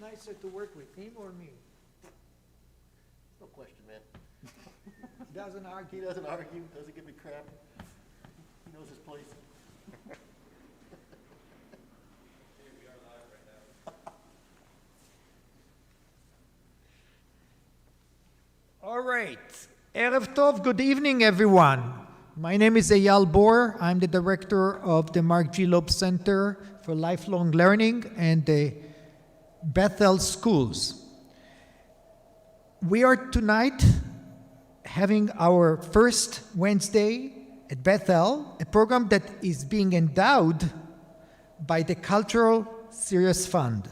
nicer to work with, him or me? No question, man. Doesn't He argue. doesn't argue, doesn't give me crap. He knows his place. All right. Erev Tov, good evening, everyone. My name is Eyal Bor. I'm the director of the Mark G. Loeb Center for Lifelong Learning and the Bethel Schools. We are tonight having our first Wednesday at Bethel, a program that is being endowed by the Cultural Serious Fund.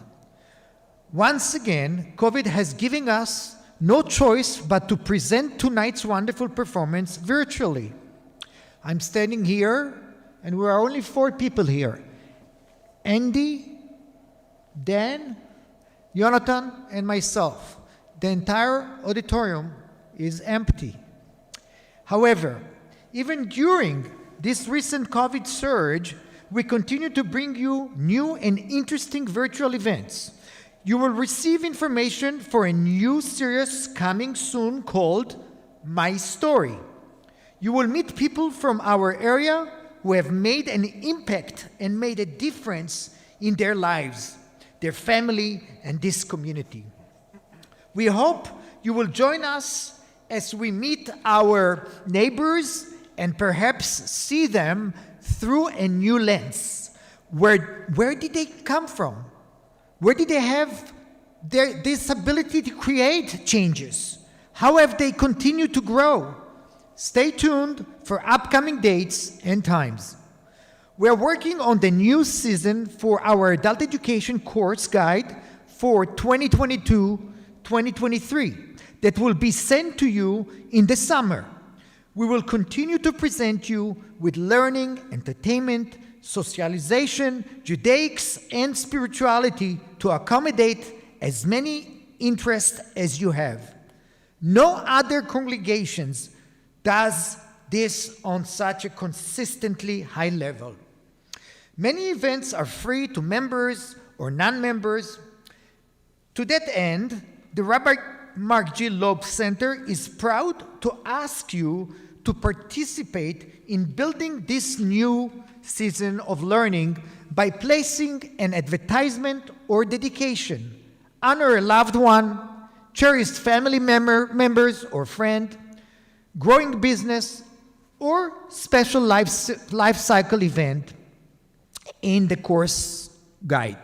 Once again, COVID has given us no choice but to present tonight's wonderful performance virtually. I'm standing here, and we are only 4 people here. Andy, Dan, Jonathan, and myself. The entire auditorium is empty. However, even during this recent COVID surge, we continue to bring you new and interesting virtual events. You will receive information for a new series coming soon called My Story. You will meet people from our area who have made an impact and made a difference in their lives, their family, and this community. We hope you will join us as we meet our neighbors and perhaps see them through a new lens. Where did they come from? Where did they have this ability to create changes? How have they continued to grow? Stay tuned for upcoming dates and times. We're working on the new season for our adult education course guide for 2022-2023 that will be sent to you in the summer. We will continue to present you with learning, entertainment, socialization, Judaics, and spirituality to accommodate as many interests as you have. No other congregations does this on such a consistently high level. Many events are free to members or non-members. To that end, the Rabbi Mark G. Loeb Center is proud to ask you to participate in building this new season of learning by placing an advertisement or dedication, honor a loved one, cherished family members or friend, growing business, or special life cycle event in the course guide.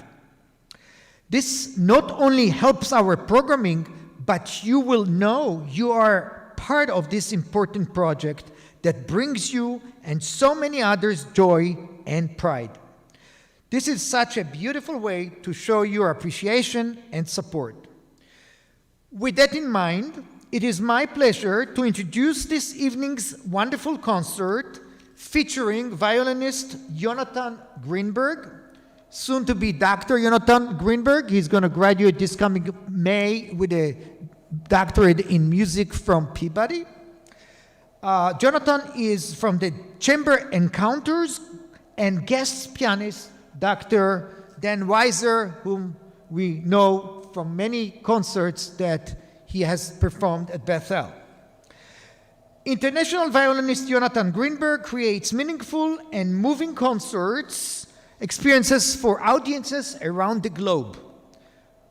This not only helps our programming, but you will know you are part of this important project that brings you and so many others joy and pride. This is such a beautiful way to show your appreciation and support. With that in mind, it is my pleasure to introduce this evening's wonderful concert featuring violinist Jonathan Greenberg, soon to be Dr. Jonathan Greenberg. He's going to graduate this coming May with a doctorate in music from Peabody. Jonathan is from the Chamber Encounters, and guest pianist Dr. Dan Weiser, whom we know from many concerts that he has performed at Bethel. International violinist Jonathan Greenberg creates meaningful and moving concerts, experiences for audiences around the globe.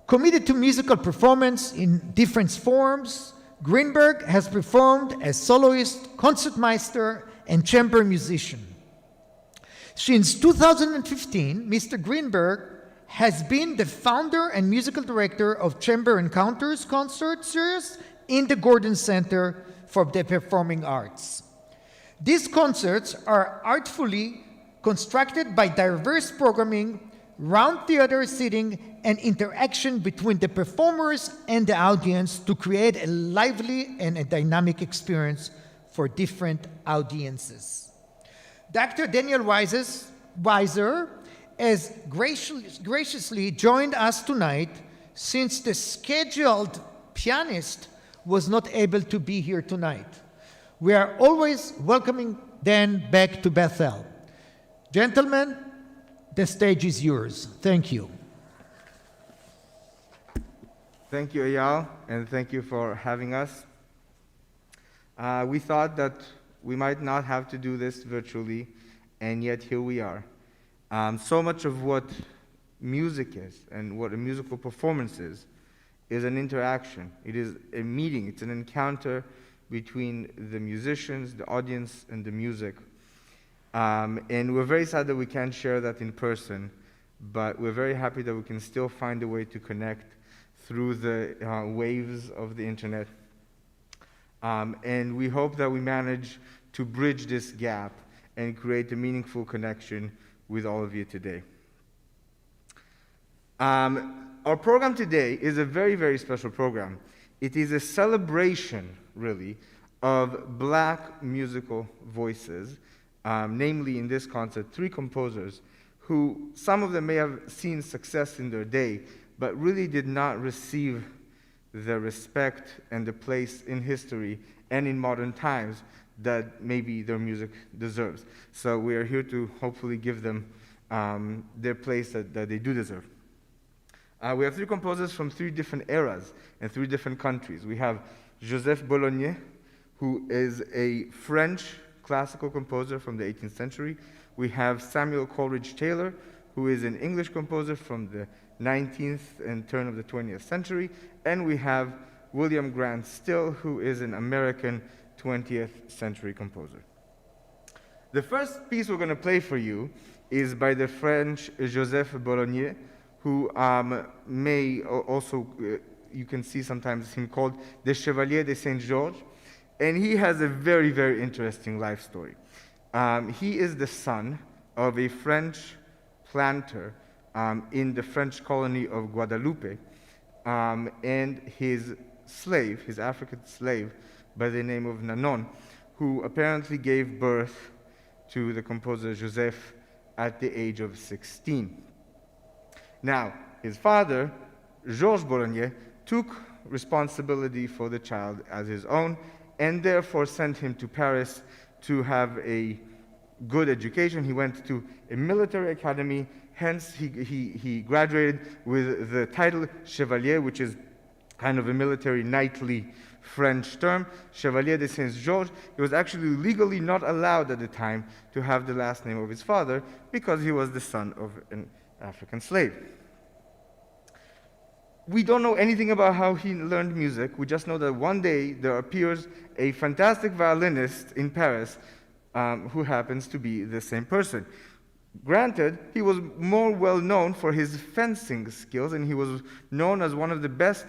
Committed to musical performance in different forms, Greenberg has performed as soloist, concertmeister, and chamber musician. Since 2015, Mr. Greenberg has been the founder and musical director of Chamber Encounters concert series in the Gordon Center for the Performing Arts. These concerts are artfully constructed by diverse programming, round theater seating, and interaction between the performers and the audience to create a lively and a dynamic experience for different audiences. Dr. Daniel Weiser has graciously joined us tonight since the scheduled pianist was not able to be here tonight. We are always welcoming Dan back to Bethel. Gentlemen, the stage is yours. Thank you. Thank you, Eyal, and thank you for having us. We thought that we might not have to do this virtually, and yet here we are. So much of what music is and what a musical performance is an interaction. It is a meeting, it's an encounter between the musicians, the audience, and the music. And we're very sad that we can't share that in person, but we're very happy that we can still find a way to connect through the waves of the internet. And we hope that we manage to bridge this gap and create a meaningful connection with all of you today. Our program today is a very, very special program. It is a celebration, really, of black musical voices, namely in this concert, 3 composers who, some of them may have seen success in their day, but really did not receive the respect and the place in history and in modern times that maybe their music deserves. So we are here to hopefully give them their place that they do deserve. We have 3 composers from 3 different eras and 3 different countries. We have Joseph Bolognier, who is a French classical composer from the 18th century. We have Samuel Coleridge Taylor, who is an English composer from the 19th and turn of the 20th century. And we have William Grant Still, who is an American 20th century composer. The first piece we're going to play for you is by the French Joseph Bolognier, who may also, you can see sometimes him called the Chevalier de Saint-Georges, and he has a very, very interesting life story. He is the son of a French planter in the French colony of Guadeloupe, and his slave, his African slave, by the name of Nanon, who apparently gave birth to the composer Joseph at the age of 16. Now, his father, Georges Bolognier, took responsibility for the child as his own and therefore sent him to Paris to have a good education. He went to a military academy, hence he graduated with the title Chevalier, which is kind of a military knightly French term, Chevalier de Saint-Georges. He was actually legally not allowed at the time to have the last name of his father because he was the son of an African slave. We don't know anything about how he learned music. We just know that one day there appears a fantastic violinist in Paris who happens to be the same person. Granted, he was more well known for his fencing skills, and he was known as one of the best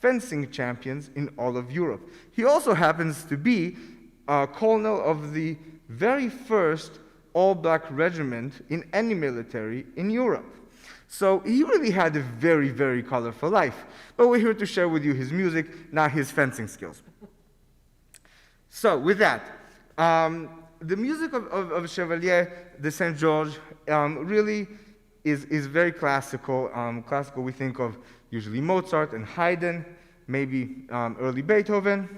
fencing champions in all of Europe. He also happens to be a colonel of the very first all-black regiment in any military in Europe. So he really had a very, very colorful life. But we're here to share with you his music, not his fencing skills. So with that, the music of Chevalier de Saint-Georges really is very classical. Classical, we think of usually Mozart and Haydn, maybe early Beethoven.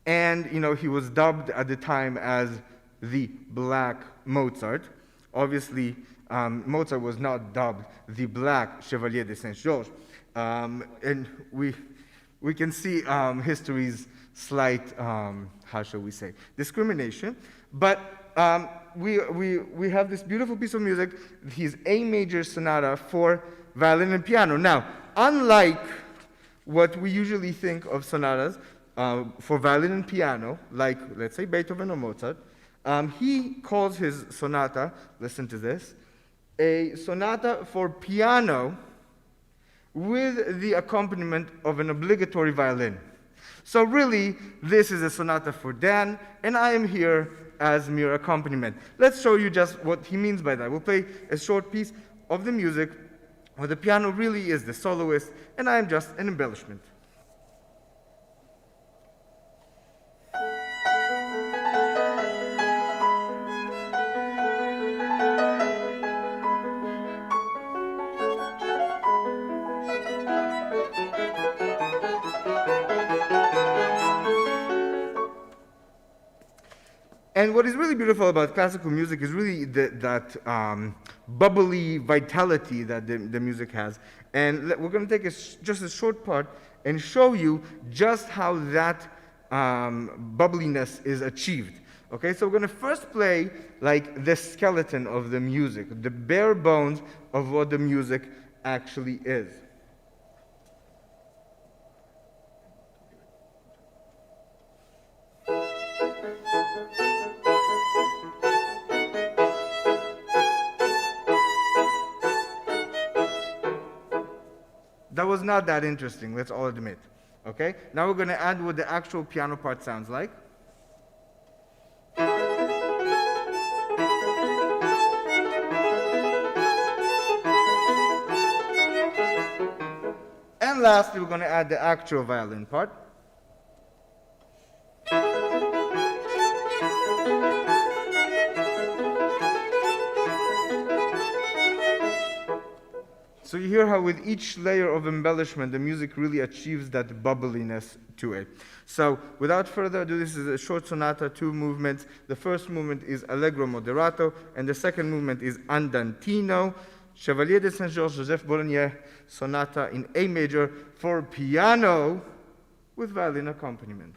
And he was dubbed at the time as the Black Mozart. Obviously, Mozart was not dubbed the Black Chevalier de Saint-Georges. And we can see history's slight, how shall we say, discrimination. But we have this beautiful piece of music, his A major sonata for violin and piano. Now, unlike what we usually think of sonatas for violin and piano, like, let's say, Beethoven or Mozart, he calls his sonata, listen to this, a sonata for piano with the accompaniment of an obligatory violin. So really, this is a sonata for Dan, and I am here as mere accompaniment. Let's show you just what he means by that. We'll play a short piece of the music where the piano really is the soloist, and I am just an embellishment. And what is really beautiful about classical music is really that bubbly vitality that the music has. And we're going to take just a short part and show you just how that bubbliness is achieved. Okay, so we're going to first play like the skeleton of the music, the bare bones of what the music actually is. That was not that interesting, let's all admit. Okay, now we're going to add what the actual piano part sounds like. And lastly, we're going to add the actual violin part. So you hear how with each layer of embellishment, the music really achieves that bubbliness to it. So without further ado, this is a short sonata, 2 movements. The first movement is Allegro moderato, and the second movement is Andantino, Chevalier de Saint-Georges, Joseph Bolognier, sonata in A major for piano with violin accompaniment.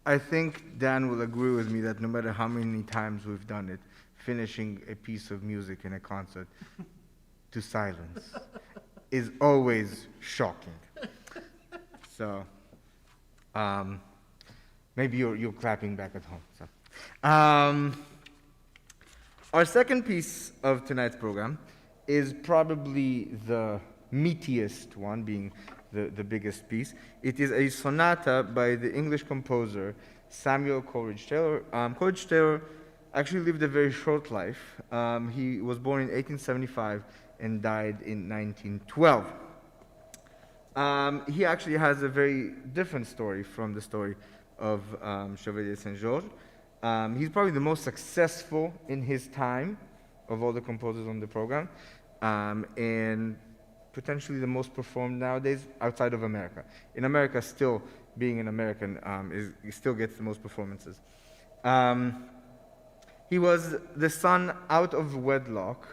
I think Dan will agree with me that no matter how many times we've done it, finishing a piece of music in a concert to silence is always shocking. So, maybe you're clapping back at home. So. Our second piece of tonight's program is probably the meatiest one, being the biggest piece. It is a sonata by the English composer Samuel Coleridge Taylor. Coleridge Taylor actually lived a very short life. He was born in 1875 and died in 1912. He actually has a very different story from the story of Chevalier Saint-Georges. He's probably the most successful in his time of all the composers on the program, and potentially the most performed nowadays outside of America. In America, still being an American, he still gets the most performances. He was the son out of wedlock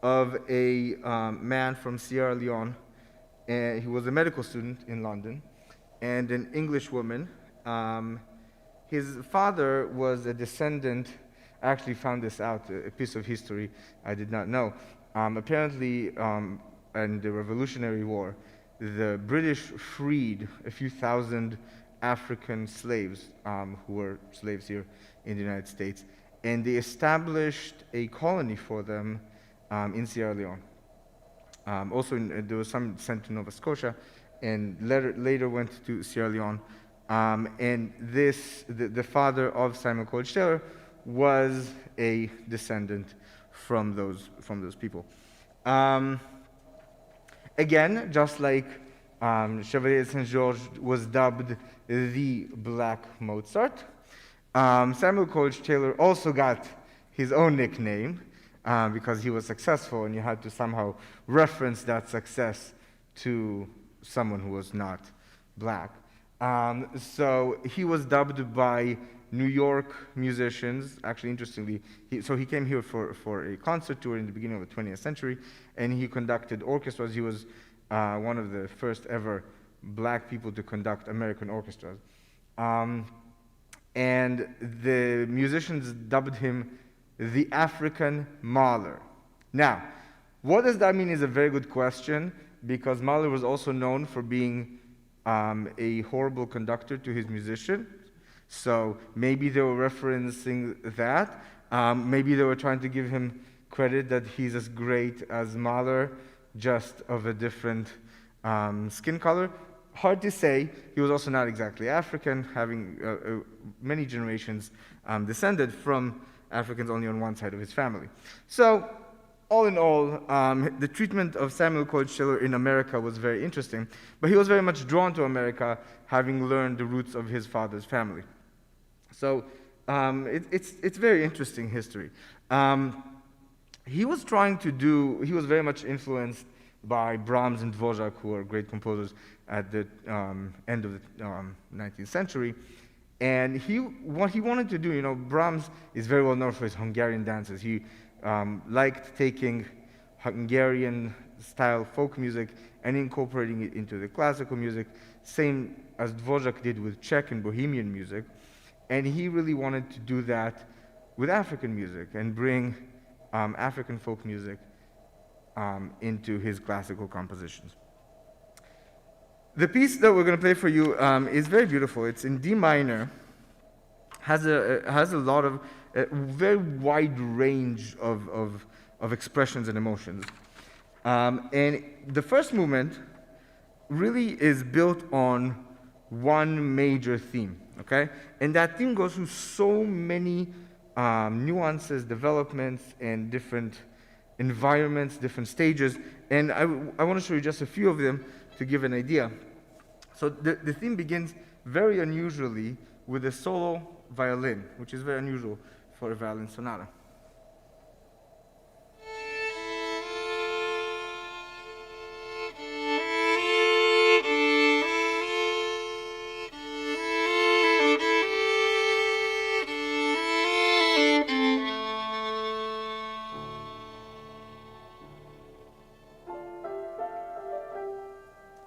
of a man from Sierra Leone. He was a medical student in London, and an English woman. His father was a descendant. I actually found this out, a piece of history I did not know. Apparently, in the Revolutionary War, the British freed a few thousand African slaves who were slaves here in the United States, and they established a colony for them in Sierra Leone. Also, there was some sent to Nova Scotia, and later went to Sierra Leone. And the father of Samuel Coleridge Taylor was a descendant from those people. Again, just like Chevalier Saint-Georges was dubbed the Black Mozart, Samuel Coleridge Taylor also got his own nickname because he was successful, and you had to somehow reference that success to someone who was not black. So he was dubbed by New York musicians. Actually, interestingly, he came here for a concert tour in the beginning of the 20th century, and he conducted orchestras. He was one of the first ever black people to conduct American orchestras. And the musicians dubbed him the African Mahler. Now, what does that mean is a very good question, because Mahler was also known for being a horrible conductor to his musicians. So maybe they were referencing that. Maybe they were trying to give him credit that he's as great as Mahler, just of a different skin color. Hard to say. He was also not exactly African, having many generations descended from Africans only on one side of his family. So, all in all, the treatment of Samuel Coleridge Taylor in America was very interesting, but he was very much drawn to America, having learned the roots of his father's family. So, it's very interesting history. He was very much influenced by Brahms and Dvorak, who are great composers at the end of the 19th century. And what he wanted to do, Brahms is very well known for his Hungarian dances. He liked taking Hungarian-style folk music and incorporating it into the classical music, same as Dvorak did with Czech and Bohemian music. And he really wanted to do that with African music and bring African folk music into his classical compositions. The piece that we're going to play for you is very beautiful. It's in D minor. Has a lot of very wide range of expressions and emotions. And the first movement really is built on one major theme, okay? And that theme goes through so many nuances, developments, and different environments, different stages. And I want to show you just a few of them to give an idea. So the theme begins very unusually with a solo violin, which is very unusual for a violin sonata.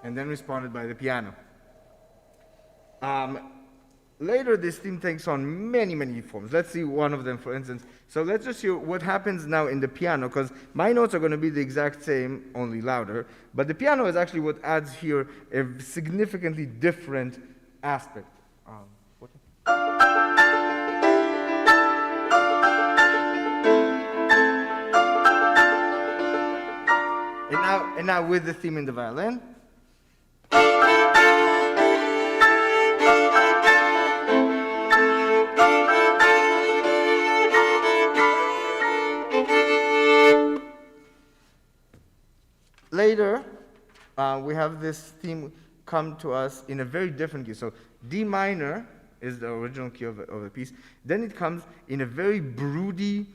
And then responded by the piano. Later, this theme takes on many, many forms. Let's see one of them, for instance. So let's just hear what happens now in the piano, because my notes are going to be the exact same, only louder. But the piano is actually what adds here a significantly different aspect. What? And now with the theme in the violin. Later, we have this theme come to us in a very different key. So D minor is the original key of the piece. Then it comes in a very broody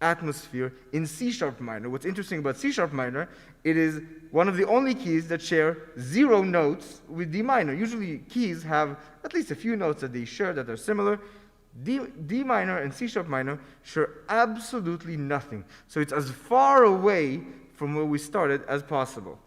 atmosphere in C sharp minor. What's interesting about C sharp minor, it is one of the only keys that share 0 notes with D minor. Usually keys have at least a few notes that they share that are similar. D minor and C sharp minor share absolutely nothing. So it's as far away from where we started as possible.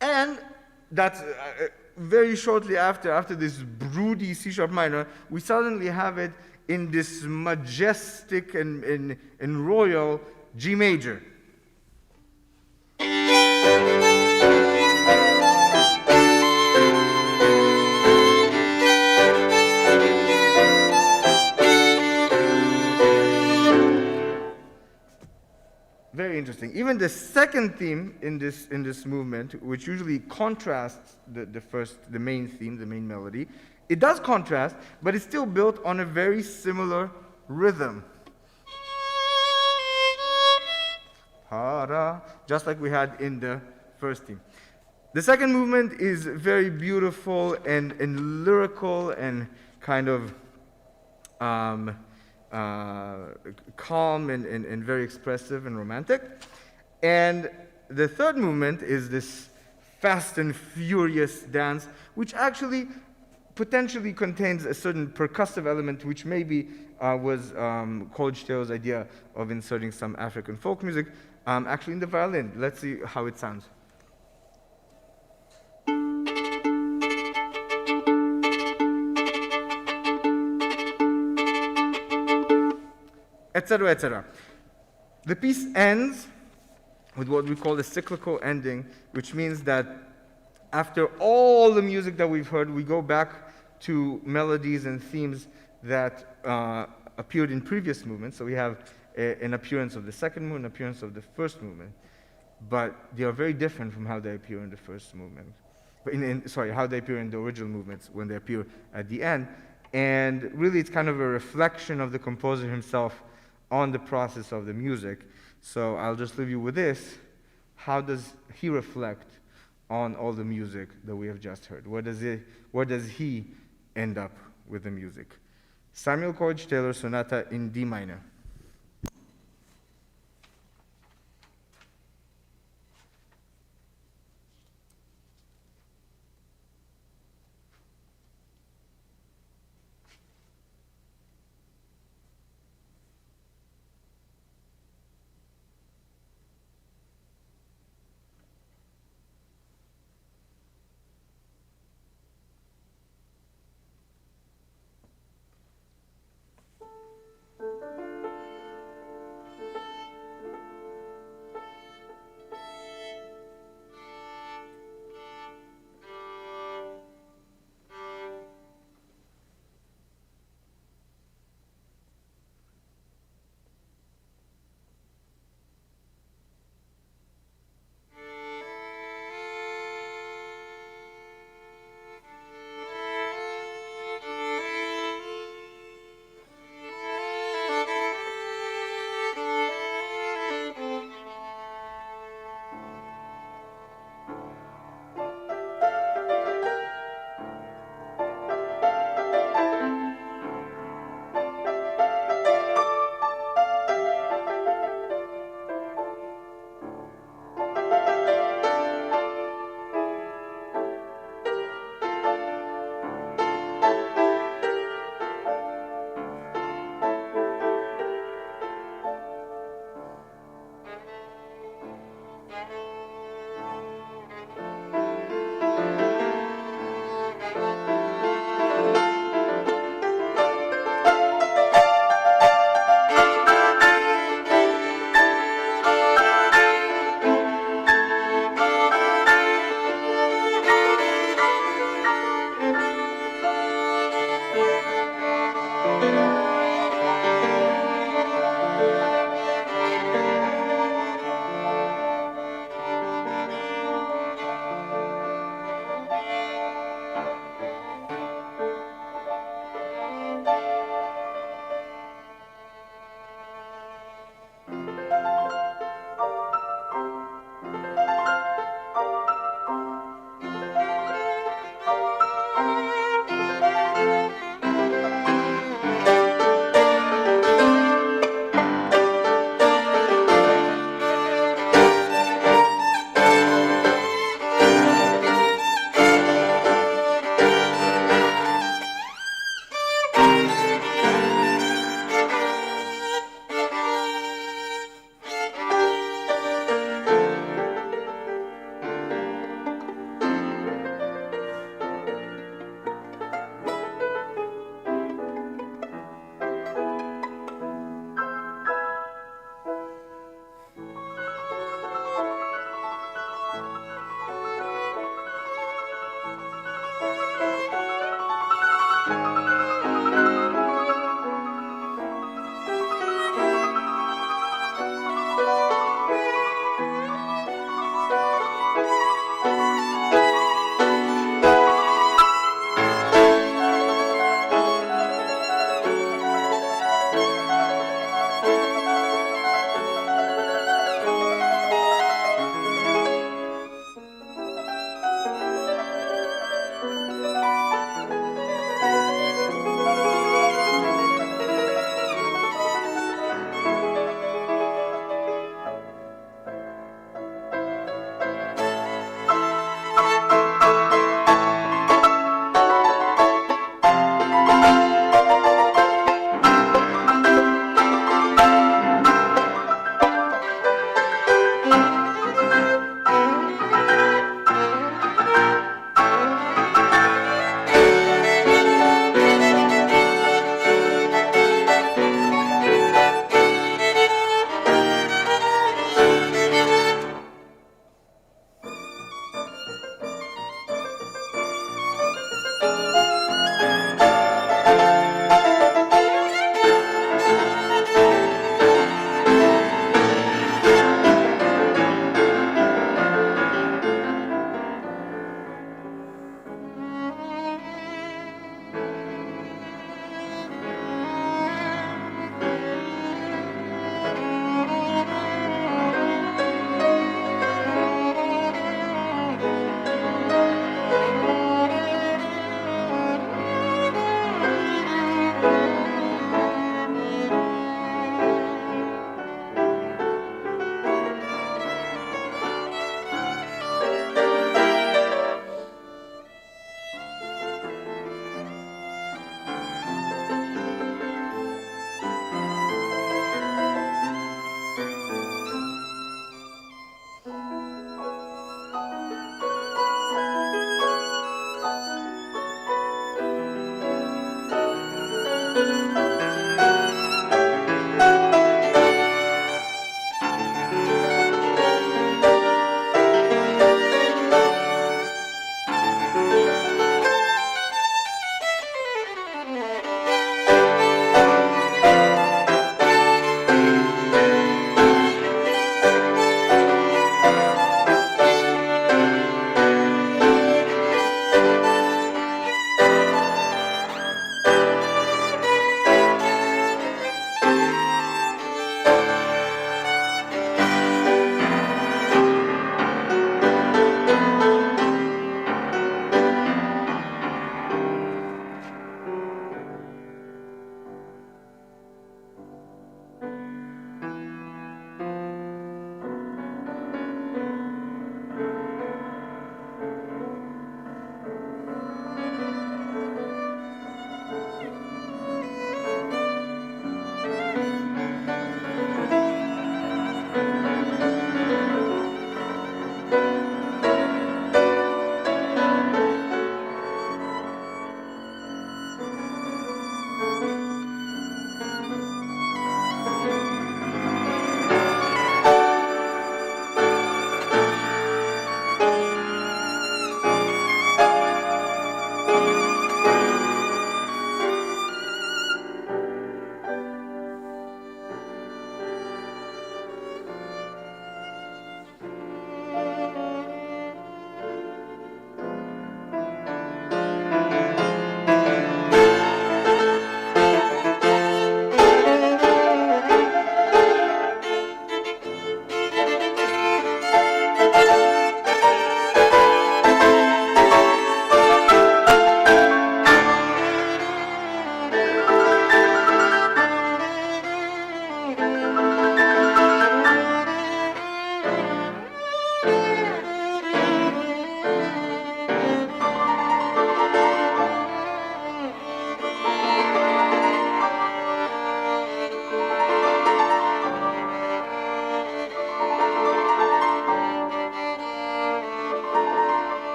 And that's very shortly after this broody C sharp minor, we suddenly have it in this majestic and royal G major. Very interesting. Even the second theme in this movement, which usually contrasts the main theme, the main melody, it does contrast, but it's still built on a very similar rhythm. Ha-ra, just like we had in the first theme. The second movement is very beautiful and lyrical and kind of calm and very expressive and romantic. And the third movement is this fast and furious dance, which actually potentially contains a certain percussive element, which maybe was College Taylor's idea of inserting some African folk music, actually in the violin. Let's see how it sounds. Etc., etc. The piece ends with what we call a cyclical ending, which means that after all the music that we've heard, we go back to melodies and themes that appeared in previous movements. So we have an appearance of the second movement, an appearance of the first movement. But they are very different from how they appear in the first movement. How they appear in the original movements when they appear at the end. And really, it's kind of a reflection of the composer himself on the process of the music. So I'll just leave you with this. How does he reflect on all the music that we have just heard? Where does he end up with the music? Samuel Coleridge Taylor, Sonata in D minor.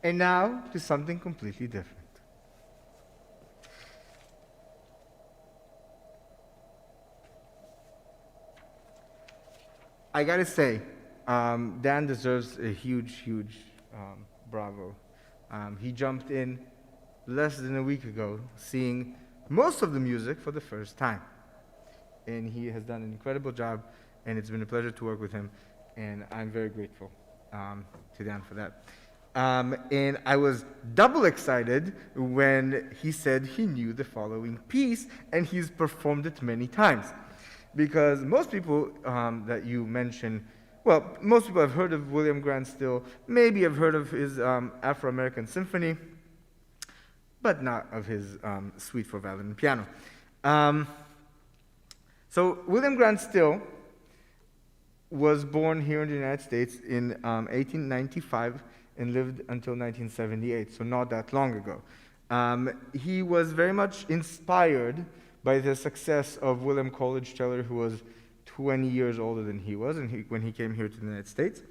And now to something completely different. I gotta say, Dan deserves a huge bravo. He jumped in less than a week ago, seeing most of the music for the first time. And he has done an incredible job, and it's been a pleasure to work with him, and I'm very grateful to Dan for that. And I was double excited when he said he knew the following piece, and he's performed it many times. Because most people that you mention, well, most people have heard of William Grant Still, maybe have heard of his Afro-American Symphony, but not of his Suite for Violin and Piano. So William Grant Still was born here in the United States in 1895 and lived until 1978, so not that long ago. He was very much inspired by the success of William Coleridge Taylor, who was 20 years older than he was when he came here to the United States.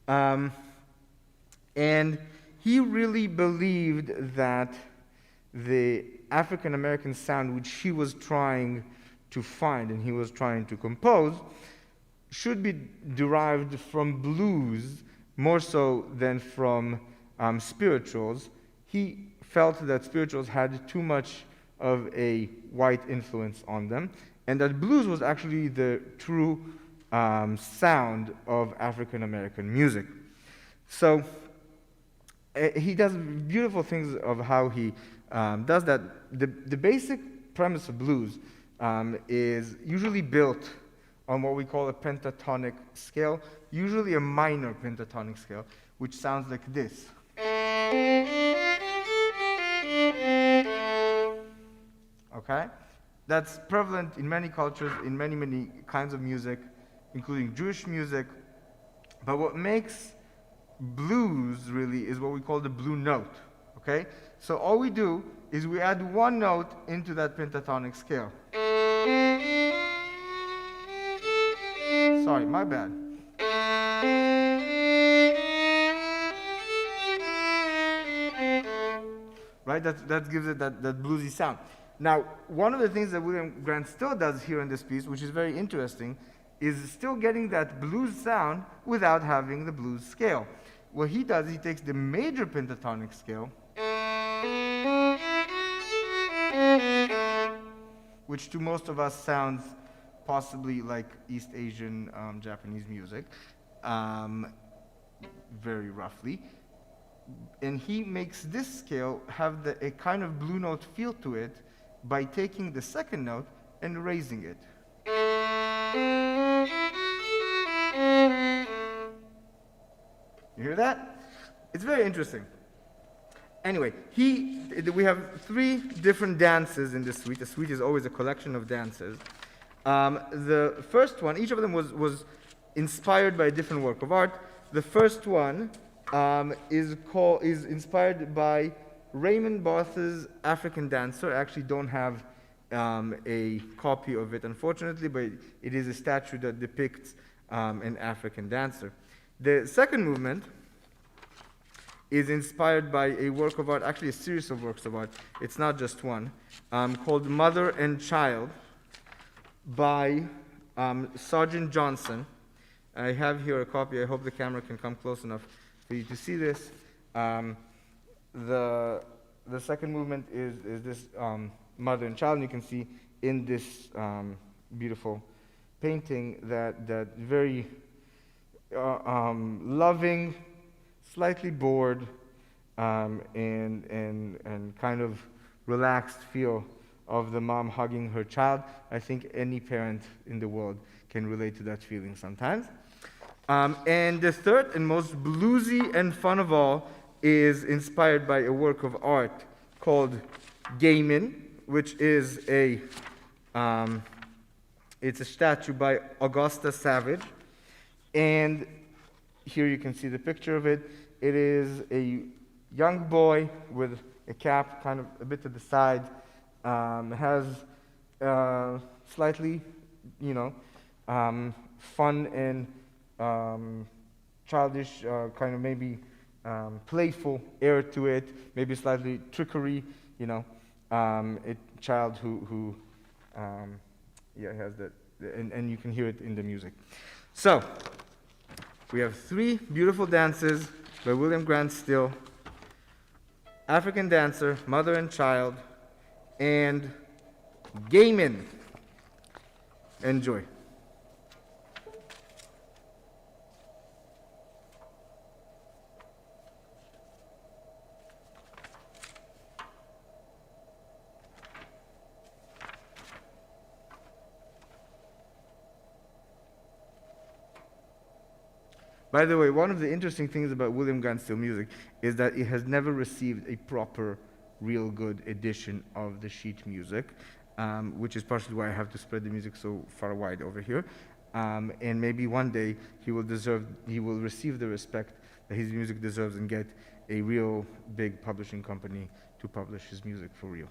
And he really believed that the African-American sound which he was trying to find and he was trying to compose should be derived from blues more so than from spirituals. He felt that spirituals had too much of a white influence on them, and that blues was actually the true sound of African American music. So he does beautiful things of how he does that. The basic premise of blues is usually built on what we call a pentatonic scale, usually a minor pentatonic scale, which sounds like this. Okay? that's prevalent in many cultures, in many, many kinds of music, including Jewish music. But what makes blues really is what we call the blue note, okay? So all we do is we add one note into that pentatonic scale. Sorry, my bad. Right, that gives it that bluesy sound. Now, one of the things that William Grant still does here in this piece, which is very interesting, is still getting that blues sound without having the blues scale. What he does, he takes the major pentatonic scale, which to most of us sounds possibly like East Asian Japanese music, very roughly. And he makes this scale have a kind of blue note feel to it by taking the second note and raising it. You hear that? It's very interesting. Anyway, we have 3 different dances in this suite. A suite is always a collection of dances. The first one, each of them was inspired by a different work of art. The first one is inspired by Raymond Barthes' African Dancer. I actually don't have a copy of it, unfortunately, but it is a statue that depicts an African dancer. The second movement is inspired by a work of art, actually a series of works of art, it's not just one, called Mother and Child by Sergeant Johnson. I have here a copy. I hope the camera can come close enough for you to see this. The second movement is this Mother and Child, and you can see in this beautiful painting that very loving, slightly bored, and kind of relaxed feel of the mom hugging her child. I think any parent in the world can relate to that feeling sometimes. And the third and most bluesy and fun of all is inspired by a work of art called Gaiman, which is it's a statue by Augusta Savage. And here you can see the picture of it. It is a young boy with a cap kind of a bit to the side, has slightly, fun and childish, kind of maybe playful air to it, maybe slightly trickery, a child who has that, and you can hear it in the music. So, we have 3 beautiful dances by William Grant Still, African Dancer, Mother and Child, and Gaiman. Enjoy. By the way, one of the interesting things about William Grant Still music is that it has never received a proper, real good edition of the sheet music, which is partially why I have to spread the music so far wide over here. And maybe one day he will receive the respect that his music deserves and get a real big publishing company to publish his music for real.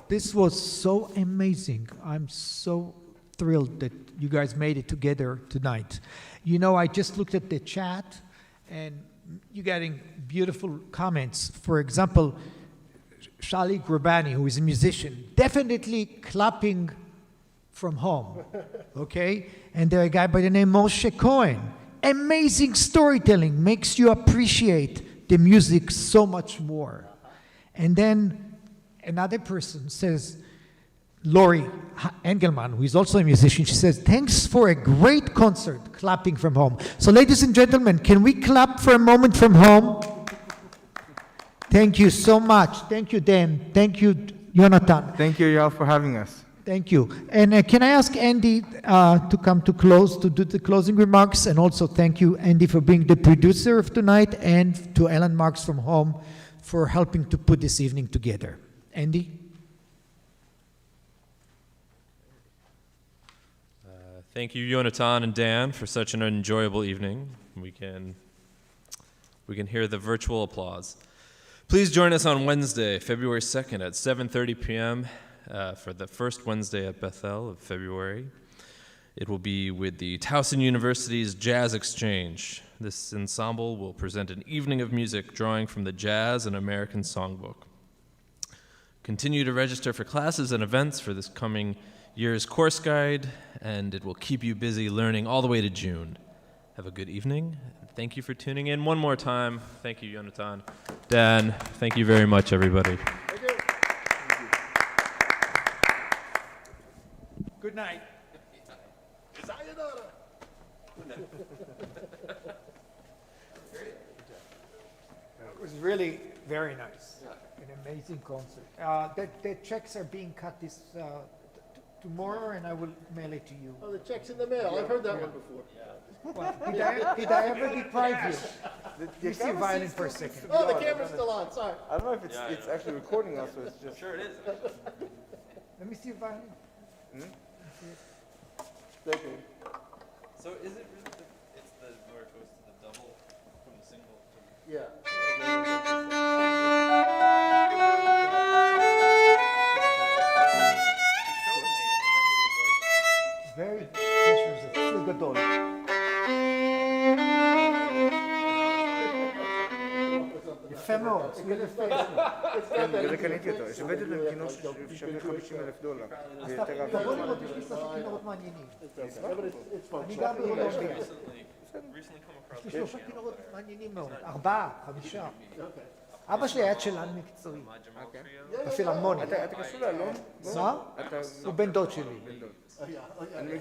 This was so amazing. I'm so thrilled that you guys made it together tonight. You know, I just looked at the chat, and you're getting beautiful comments. For example, Shali Grabani, who is a musician, definitely clapping from home, okay? And there a guy by the name Moshe Cohen. Amazing storytelling, makes you appreciate the music so much more. And then another person says, Lori Engelman, who is also a musician, she says, thanks for a great concert, clapping from home. So ladies and gentlemen, can we clap for a moment from home? Thank you so much. Thank you, Dan. Thank you, Jonathan. Thank you, Eyal, for having us. Thank you. And can I ask Andy to come to close, to do the closing remarks? And also thank you, Andy, for being the producer of tonight, and to Alan Marks from home for helping to put this evening together. Andy? Thank you, Yonatan and Dan, for such an enjoyable evening. We can hear the virtual applause. Please join us on Wednesday, February 2nd at 7:30 p.m. For the first Wednesday at Bethel of February. It will be with the Towson University's Jazz Exchange. This ensemble will present an evening of music drawing from the Jazz and American Songbook. Continue to register for classes and events for this coming year's course guide, and it will keep you busy learning all the way to June. Have a good evening. Thank you for tuning in one more time. Thank you, Yonatan. Dan, thank you very much, everybody. Good night. Sayonara. It was really very nice. An amazing concert. The checks are being cut tomorrow, and I will mail it to you. Oh, the check's in the mail. I've heard that one before. Well, did I ever deprive you? Let me see your violin for a second. Oh, the camera's still on. Sorry. I don't know if it's actually recording us, or it's just... Sure it is. Let me see your violin. Thank you. So is it really it's the where it goes to the double from the single to Yeah. Very precious. צליל גדול. יפה מאוד, צליל יפה. בגלל קניתי אותו, הבאתי אותו עם כינור ששווה $50,000. זה יותר תבוא רב. לראות, יש לי שלושה כינורות מעניינים. It's fun. אני גם בקולומביה. recently come across יש לי שלושה כינורות מעניינים מאוד. 4, 5. אבא שלי היה צ'לן מקצועי. בפילהרמונית. אתה קשור לאלון? מה? הוא בן דוד שלי. אני